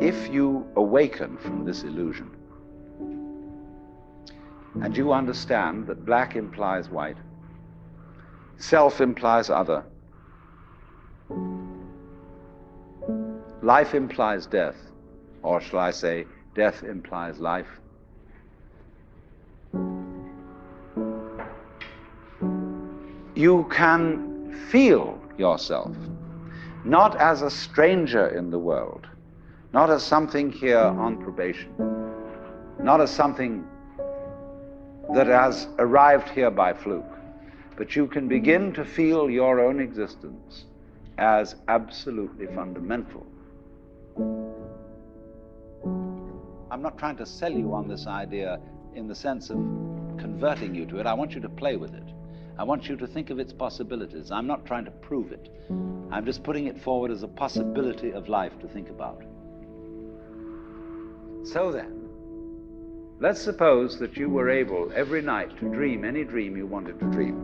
if you awaken from this illusion, and you understand that black implies white, self implies other, life implies death, or shall I say, death implies life, you can feel yourself not as a stranger in the world, not as something here on probation, not as something that has arrived here by fluke, but you can begin to feel your own existence as absolutely fundamental. I'm not trying to sell you on this idea in the sense of converting you to it. I want you to play with it. I want you to think of its possibilities. I'm not trying to prove it. I'm just putting it forward as a possibility of life to think about. So then, let's suppose that you were able every night to dream any dream you wanted to dream.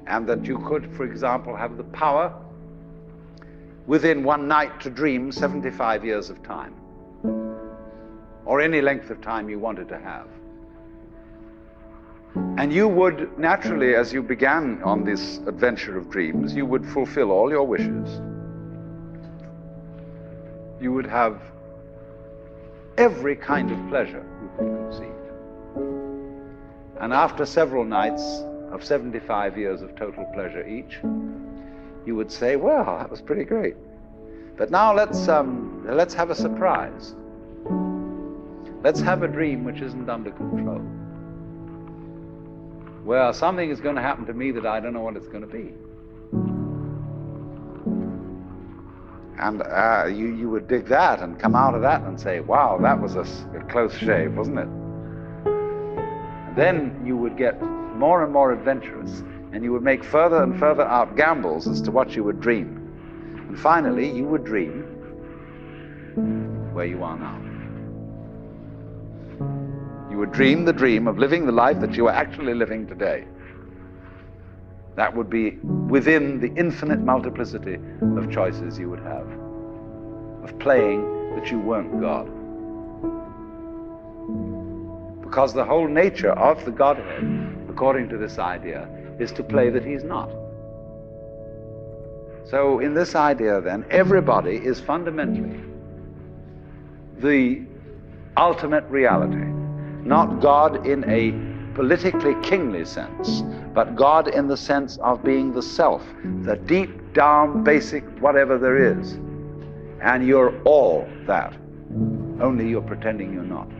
And that you could, for example, have the power within one night to dream 75 years of time, or any length of time you wanted to have. And you would naturally, as you began on this adventure of dreams, you would fulfill all your wishes. You would have every kind of pleasure you could conceive. And after several nights of 75 years of total pleasure each, you would say, well, that was pretty great. But now let's have a surprise. Let's have a dream which isn't under control. Well, something is going to happen to me that I don't know what it's going to be. And you would dig that and come out of that and say, wow, that was a close shave, wasn't it? And then you would get more and more adventurous, and you would make further and further out gambles as to what you would dream. And finally, you would dream where you are now. You would dream the dream of living the life that you are actually living today. That would be within the infinite multiplicity of choices you would have, of playing that you weren't God. Because the whole nature of the Godhead, according to this idea, is to play that he's not. So in this idea then, everybody is fundamentally the ultimate reality. Not God in a politically kingly sense, but God in the sense of being the self, the deep down basic whatever there is. And you're all that, only you're pretending you're not.